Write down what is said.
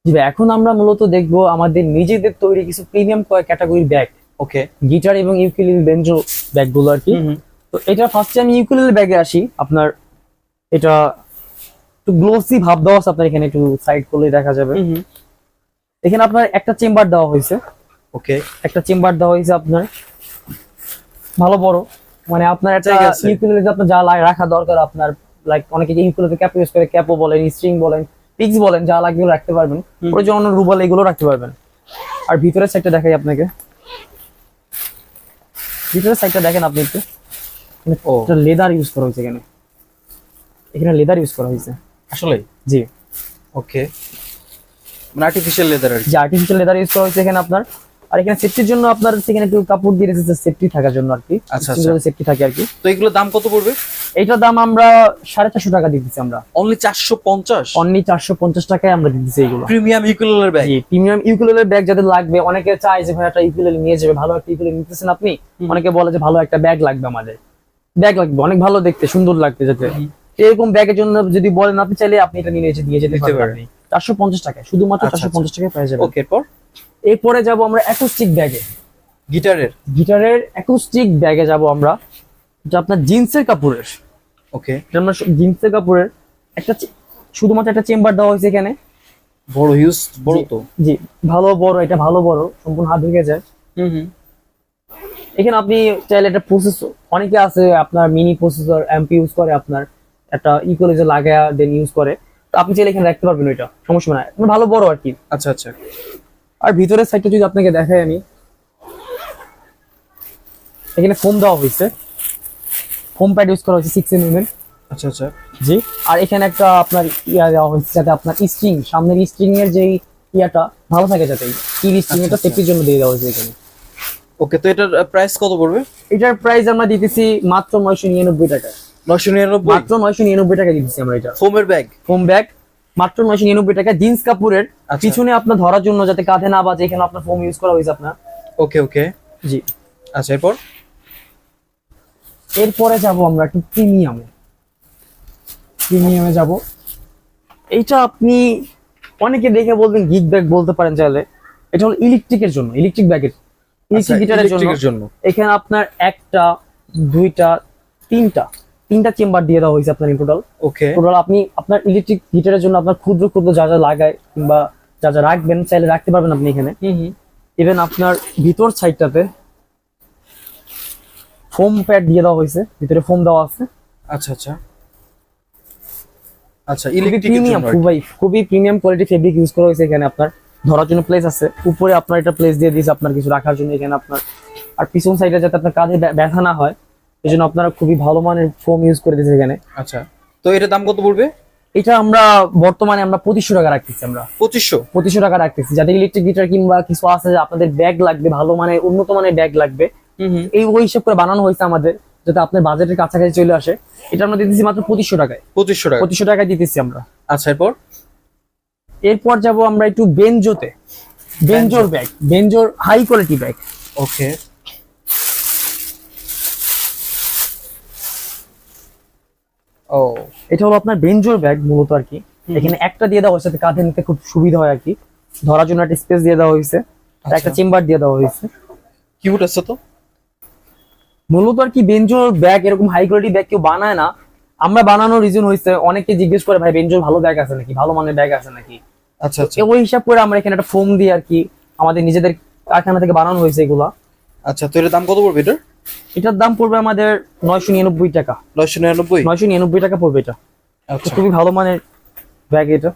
জি ভাই, এখন আমরা মূলত দেখবো আমাদের নিজেদের তৈরি কিছু প্রিমিয়াম ক্যাটাগরির ব্যাগ। ওকে। গিটার এবং ইউকেলেলে বেঞ্জো ব্যাগগুলো আর কি। হুম। তো এটা ফার্স্টে আমি ইউকেলেলে ব্যাগে আসি। আপনার এটা একটু গ্লোসি ভাব দেওয়া আছে, আপনার এখানে একটু সাইড করলে দেখা যাবে। হুম। এখানে আপনার একটা চেম্বার দেওয়া হয়েছে, ওকে। একটা চেম্বার দেওয়া হয়েছে আপনার ভালো বড়। মানে আপনার একটা জায়গা আছে। ইউকেলেলে আপনার যা রাখা দরকার আপনার, লাইক অনেকে যে ইউকেলেলে ক্যাপ ইউজ করে, ক্যাপও বলেন, স্ট্রিং বলেন, পিক্স বলেন, যা লাগবে এগুলো রাখতে পারবেন। ওর জন্য রুবাল এগুলো রাখতে পারবেন। আর ভিতরের সাইডটা দেখাই আপনাকে, ভিতরের সাইডটা দেখেন আপনি একটু। ও লেদার ইউজ করা হয়েছে এখানে, এখানে লেদার ইউজ করা হয়েছে। আসলে। জি, ওকে, মানে আর্টিফিশিয়াল লেদার আর কি। যে আর্টিফিশিয়াল লেদার ইউজ করা হয়েছে এখানে আপনার। আর এখানে সেফটির জন্য আপনার এখানে একটু কাপড় দিয়ে রেখেছে, সেফটি থাকার জন্য আর কি। আচ্ছা, আচ্ছা। সেফটি থাকে আর কি। তো এগুলোর দাম কত পড়বে? এইটার দাম আমরা 450 টাকা দিতেছি আমরা। অনলি 450? অনলি 450 টাকায় আমরা দিতেছি এইগুলো। প্রিমিয়াম ইউকেলেলের ব্যাগ। জি, প্রিমিয়াম ইউকেলেলে ব্যাগ যাদের লাগবে, অনেকে চায় যে ভাই একটা ইউকেলেলে নিয়ে যাবে, ভালো একটা ইউকেলেলে নিতেছেন আপনি, অনেকে বলে যে ভালো একটা ব্যাগ লাগবে, আমাদের ব্যাগ লাগবে অনেক ভালো দেখতে, সুন্দর লাগবে যাতে। এরকম ব্যাগের জন্য যদি বলেন আপনি, চাইলে আপনি এটা নিয়ে এসে দিয়ে যেতে পারেন 450 টাকায়, শুধুমাত্র আচ্ছা, 450 টাকায় পেয়ে যাবেন। ওকে, এরপর এরপরে যাব আমরা অ্যাকোস্টিক ব্যাগে। গিটারের। গিটারের অ্যাকোস্টিক ব্যাগে যাব আমরা, যেটা আপনার জিন্সের কাপড়ের। ওকে। এটা আমরা জিন্সের কাপড়ের একটা শুধুমাত্র একটা চেম্বার দেওয়া হয়েছে এখানে। বড়, হিউজ বড় তো। জি, ভালো বড়, এটা ভালো বড়, সম্পূর্ণ হাত ঢুকে যায়। হুম। এখানে আপনি চাইলে একটা প্রসেসর, অনেকে আছে আপনার মিনি প্রসেসর এমপি ইউজ করে, আপনার একটা ইকুয়ালাইজার লাগায়া দেন ইউজ করে। তো আপনি চাইলে এখানে রাখতে পারবেন, ওইটা সমস্যা নাই, মানে ভালো বড় আর কি। আচ্ছা, আচ্ছা। আর ভিতরের সাইডটা যদি আপনাকে দেখাই আমি, এখানে ফোম দেওয়া হয়েছে, ফোম প্যাড ইউজ করা হয়েছে 6 mm এর। আচ্ছা, আচ্ছা। জি। আর এখানে একটা আপনার ইয়া দেওয়া হয়েছে, যাতে আপনার স্ট্রিং, সামনের স্ট্রিং এর যে ইয়াটা ভালো থাকে, যাতে কিল স্ট্রিং এটা আচ্ছা। সেফটির জন্য দিয়ে দেওয়া হয়েছে এখানে। ওকে, তো এটার প্রাইস কত পড়বে? এটার প্রাইস আমরা দিতেছি মাত্র 999 টাকা। 999? মাত্র 999 টাকা দিতেছি আমরা এটা। ফোমের ব্যাগ। ফোম ব্যাগ মাত্র 999 টাকা, জিন্স কাপড়ের। আচ্ছা। পিছনে আপনার ধরার জন্য, যাতে কাঁধে না বাজে, এখানে আপনার ফোম ইউজ করা হয়েছে আপনার। ওকে, ওকে। জি। আচ্ছা, এরপর এরপরে যাব আমরা একটু প্রিমিয়ামে, প্রিমিয়ামে যাব। এইটা আপনি অনেকে দেখে বলবেন গিগ ব্যাগ বলতে পারেন চাইলে। এটা হলো ইলেকট্রিকের জন্য, ইলেকট্রিক ব্যাগের, আচ্ছা, ইলেকট্রিক গিটারের ইলেকট্রিকের জন্য। এখানে আপনার একটা, দুইটা, তিনটা চেম্বার দিয়ে দেওয়া হয়েছে আপনার। টোটাল ওকে। টোটাল আপনি আপনার ইলেকট্রিক গিটারের জন্য আপনার ক্ষুদ্র ক্ষুদ্র যা যা লাগায় কিংবা যা যা রাখবেন, চাইলে রাখতে পারবেন আপনি এখানে। হুম। ইভেন আপনার ভিতর সাইডটাতে ফোম প্যাড দিয়ে দেওয়া হয়েছে, ভিতরে ফোম দেওয়া আছে। আচ্ছা, আচ্ছা। আচ্ছা, খুবই ইলেকট্রিকের প্রিমিয়াম, জন্য আর কি। খুবই প্রিমিয়াম কোয়ালিটি ফেব্রিক ইউজ করা হয়েছে এখানে। আপনার ধরার জন্য প্লেস আছে, উপরে আপনার এটা প্লেস দিয়ে দিয়েছে আপনার কিছু রাখার জন্য এখানে আপনার। আর পিছন সাইডে যাতে আপনার কাঁধে ব্যথা না হয়, এই জন্য আপনারা খুবই ভালো মানের ফোম ইউজ করে দিয়েছে এখানে। আচ্ছা, তো এটার দাম কত পড়বে? এটা আমরা বর্তমানে আমরা 2500 টাকা রাখতেছি আমরা। 2500? টাকা রাখতেছি, যাতে ইলেকট্রিক গিটার কিংবা কিছু আছে যে আপনাদের ব্যাগ লাগবে, ভালো মানের উন্নত মানের ব্যাগ লাগবে, হুম। এই ওই হিসাব করে বানানো হয়েছে আমাদের, যাতে আপনার বাজেটের কাছাকাছি চলে আসে। এটা আমরা দিতেছি মাত্র 2500 টাকায়। 2500 টাকা? 2500 টাকায় দিতেছি আমরা। আচ্ছা, এরপর এরপর যাব আমরা একটু বেঞ্জোতে, বেঞ্জোর ব্যাগ, বেঞ্জোর হাই কোয়ালিটি ব্যাগ। ওকে। ও, এটা হলো আপনার বেঞ্জোর ব্যাগ মূলত আর কি। এখানে একটা দিয়ে দেওয়া হয়েছে, কাঁধে নিতে খুব সুবিধা হয় আর কি। ধরার জন্য একটা স্পেস দিয়ে দেওয়া হয়েছে, আর একটা চেম্বার দিয়ে দেওয়া হয়েছে। কিউট আছে তো। মূলত আর কি বেঞ্জোর ব্যাগ, এরকম হাই কোয়ালিটি ব্যাগ কেউ বানায় না। আমরা বানানোর রিজন হয়েছে, অনেকে জিজ্ঞেস করে ভাই বেঞ্জোর ভালো ব্যাগ আছে নাকি, ভালো মানের ব্যাগ আছে নাকি। আচ্ছা, আচ্ছা। ওই হিসাব করে আমরা এখানে একটা ফোম দিয়ে আর কি আমাদের নিজেদের কারখানা থেকে বানানো হয়েছে এগুলা। আচ্ছা, তো এটার দাম কত পড়বে এটার? এটার দাম পড়বে আমাদের 999 টাকা। 999? 999 টাকা পড়বে এটা। আচ্ছা। খুবই ভালো মানের ব্যাগ এটা।